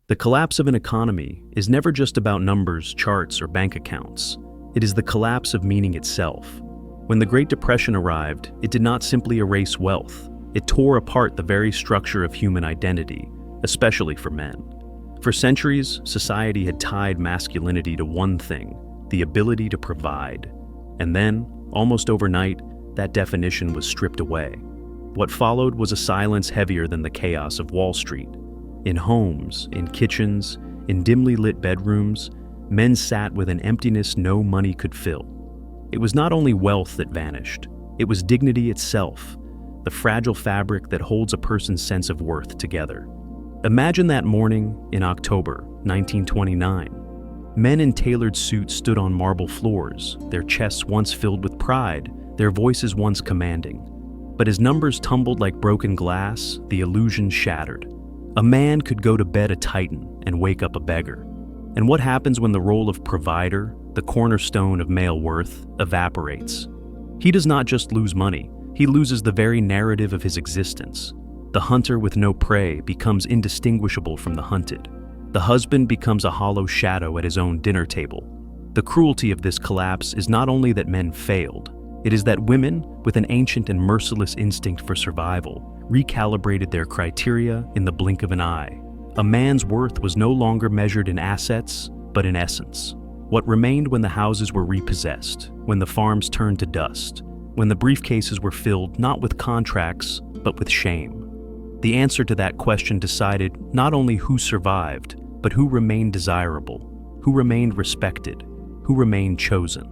The collapse of an economy is never just about numbers, charts, or bank accounts. It is the collapse of meaning itself. When the Great Depression arrived, it did not simply erase wealth. It tore apart the very structure of human identity, especially for men. For centuries, society had tied masculinity to one thing: the ability to provide. And then, almost overnight, that definition was stripped away. What followed was a silence heavier than the chaos of Wall Street. In homes, in kitchens, in dimly lit bedrooms, men sat with an emptiness no money could fill. It was not only wealth that vanished, it was dignity itself, the fragile fabric that holds a person's sense of worth together. Imagine that morning in October 1929. Men in tailored suits stood on marble floors, their chests once filled with pride, their voices once commanding. But as numbers tumbled like broken glass, the illusion shattered. A man could go to bed a titan and wake up a beggar. And what happens when the role of provider, the cornerstone of male worth, evaporates? He does not just lose money, he loses the very narrative of his existence. The hunter with no prey becomes indistinguishable from the hunted. The husband becomes a hollow shadow at his own dinner table. The cruelty of this collapse is not only that men failed, it is that women, with an ancient and merciless instinct for survival, recalibrated their criteria in the blink of an eye. A man's worth was no longer measured in assets, but in essence. What remained when the houses were repossessed, when the farms turned to dust, when the briefcases were filled not with contracts, but with shame? The answer to that question decided not only who survived, but who remained desirable, who remained respected, who remained chosen.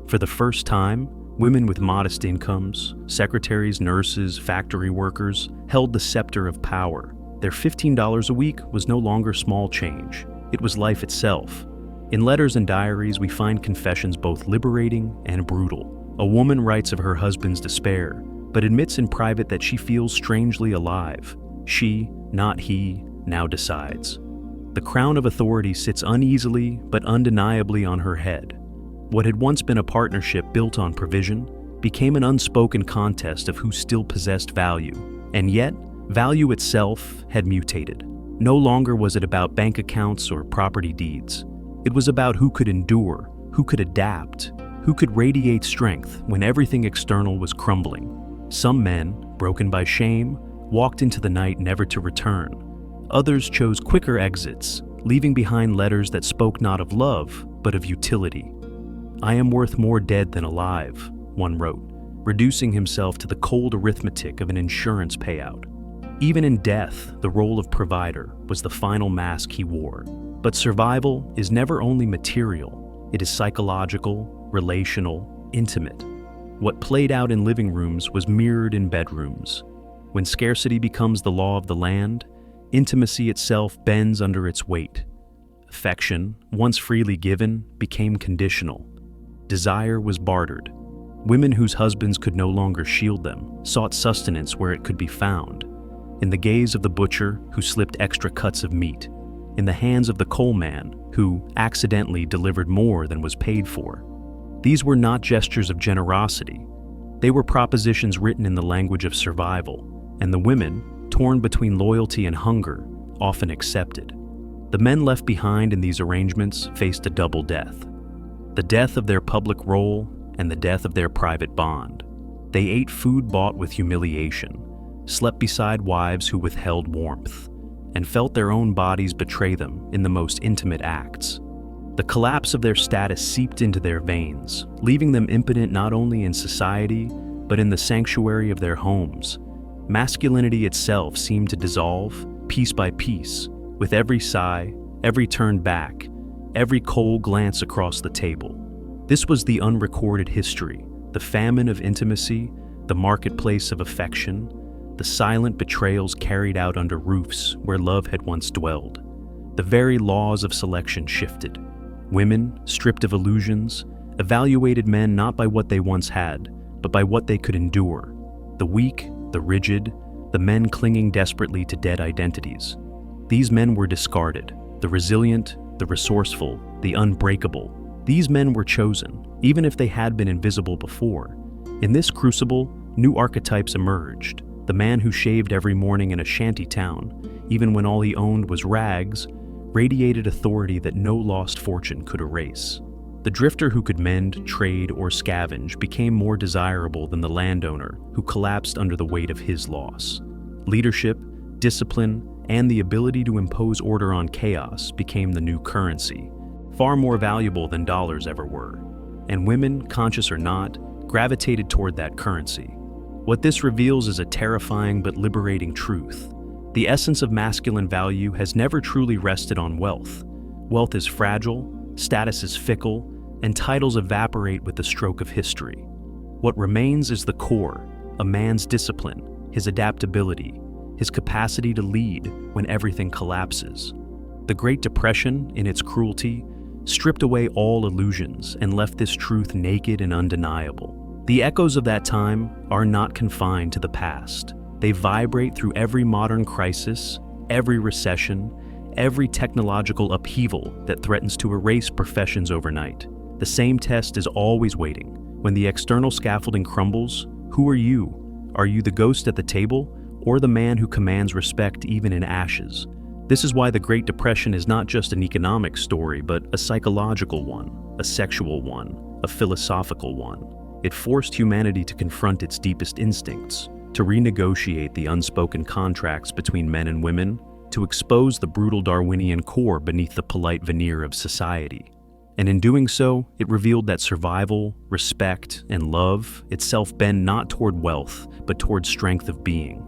For the first time, women with modest incomes, secretaries, nurses, factory workers, held the scepter of power. Their $15 a week was no longer small change. It was life itself. In letters and diaries, we find confessions both liberating and brutal. A woman writes of her husband's despair, but admits in private that she feels strangely alive. She, not he, now decides. The crown of authority sits uneasily but undeniably on her head. What had once been a partnership built on provision became an unspoken contest of who still possessed value. And yet, value itself had mutated. No longer was it about bank accounts or property deeds. It was about who could endure, who could adapt, who could radiate strength when everything external was crumbling. Some men, broken by shame, walked into the night never to return. Others chose quicker exits, leaving behind letters that spoke not of love, but of utility. "I am worth more dead than alive," one wrote, reducing himself to the cold arithmetic of an insurance payout. Even in death, the role of provider was the final mask he wore. But survival is never only material, it is psychological, relational, intimate. What played out in living rooms was mirrored in bedrooms. When scarcity becomes the law of the land, intimacy itself bends under its weight. Affection, once freely given, became conditional. Desire was bartered. Women whose husbands could no longer shield them sought sustenance where it could be found. In the gaze of the butcher who slipped extra cuts of meat. In the hands of the coal man who accidentally delivered more than was paid for. These were not gestures of generosity. They were propositions written in the language of survival, and the women, torn between loyalty and hunger, often accepted. The men left behind in these arrangements faced a double death. The death of their public role and the death of their private bond. They ate food bought with humiliation, slept beside wives who withheld warmth, and felt their own bodies betray them in the most intimate acts. The collapse of their status seeped into their veins, leaving them impotent not only in society, but in the sanctuary of their homes. Masculinity itself seemed to dissolve, piece by piece, with every sigh, every turn back, every cold glance across the table. This was the unrecorded history, the famine of intimacy, the marketplace of affection, the silent betrayals carried out under roofs where love had once dwelled. The very laws of selection shifted. Women, stripped of illusions, evaluated men not by what they once had, but by what they could endure. The weak, the rigid, the men clinging desperately to dead identities. These men were discarded, the resilient, the resourceful, the unbreakable. These men were chosen, even if they had been invisible before. In this crucible, new archetypes emerged. The man who shaved every morning in a shanty town, even when all he owned was rags, radiated authority that no lost fortune could erase. The drifter who could mend, trade, or scavenge became more desirable than the landowner who collapsed under the weight of his loss. Leadership, discipline, and the ability to impose order on chaos became the new currency, far more valuable than dollars ever were. And women, conscious or not, gravitated toward that currency. What this reveals is a terrifying but liberating truth. The essence of masculine value has never truly rested on wealth. Wealth is fragile, status is fickle, and titles evaporate with the stroke of history. What remains is the core, a man's discipline, his adaptability, his capacity to lead when everything collapses. The Great Depression, in its cruelty, stripped away all illusions and left this truth naked and undeniable. The echoes of that time are not confined to the past. They vibrate through every modern crisis, every recession, every technological upheaval that threatens to erase professions overnight. The same test is always waiting. When the external scaffolding crumbles, who are you? Are you the ghost at the table, or the man who commands respect even in ashes? This is why the Great Depression is not just an economic story, but a psychological one, a sexual one, a philosophical one. It forced humanity to confront its deepest instincts, to renegotiate the unspoken contracts between men and women, to expose the brutal Darwinian core beneath the polite veneer of society. And in doing so, it revealed that survival, respect, and love itself bend not toward wealth, but toward strength of being.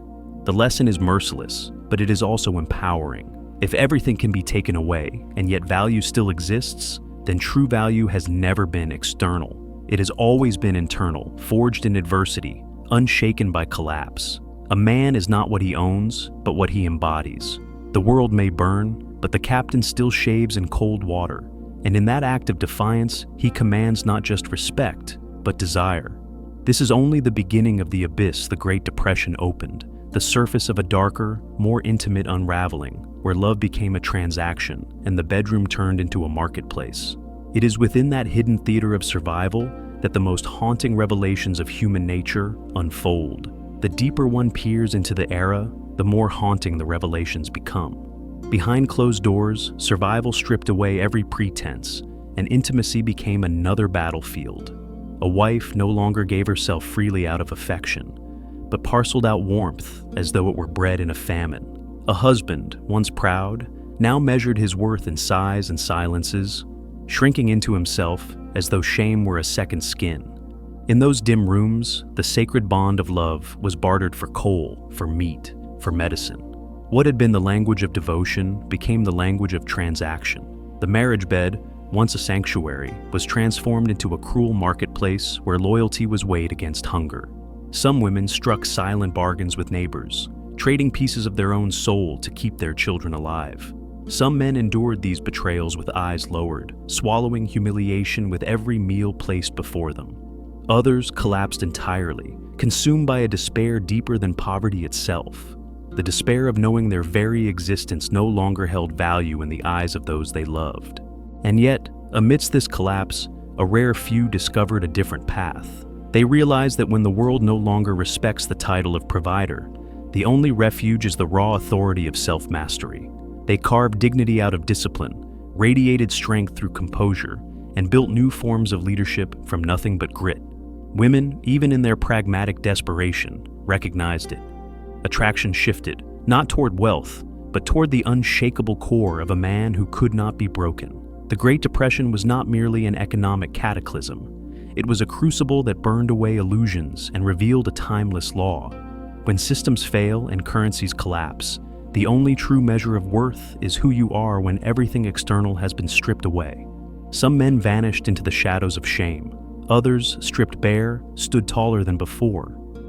The lesson is merciless, but it is also empowering. If everything can be taken away, and yet value still exists, then true value has never been external. It has always been internal, forged in adversity, unshaken by collapse. A man is not what he owns, but what he embodies. The world may burn, but the captain still shaves in cold water. And in that act of defiance, he commands not just respect, but desire. This is only the beginning of the abyss the Great Depression opened, the surface of a darker, more intimate unraveling, where love became a transaction and the bedroom turned into a marketplace. It is within that hidden theater of survival that the most haunting revelations of human nature unfold. The deeper one peers into the era, the more haunting the revelations become. Behind closed doors, survival stripped away every pretense, and intimacy became another battlefield. A wife no longer gave herself freely out of affection, but parceled out warmth as though it were bred in a famine. A husband, once proud, now measured his worth in sighs and silences, shrinking into himself as though shame were a second skin. In those dim rooms, the sacred bond of love was bartered for coal, for meat, for medicine. What had been the language of devotion became the language of transaction. The marriage bed, once a sanctuary, was transformed into a cruel marketplace where loyalty was weighed against hunger. Some women struck silent bargains with neighbors, trading pieces of their own soul to keep their children alive. Some men endured these betrayals with eyes lowered, swallowing humiliation with every meal placed before them. Others collapsed entirely, consumed by a despair deeper than poverty itself. The despair of knowing their very existence no longer held value in the eyes of those they loved. And yet, amidst this collapse, a rare few discovered a different path. They realized that when the world no longer respects the title of provider, the only refuge is the raw authority of self-mastery. They carved dignity out of discipline, radiated strength through composure, and built new forms of leadership from nothing but grit. Women, even in their pragmatic desperation, recognized it. Attraction shifted, not toward wealth, but toward the unshakable core of a man who could not be broken. The Great Depression was not merely an economic cataclysm. It was a crucible that burned away illusions and revealed a timeless law. When systems fail and currencies collapse, the only true measure of worth is who you are when everything external has been stripped away. Some men vanished into the shadows of shame. Others, stripped bare, stood taller than before.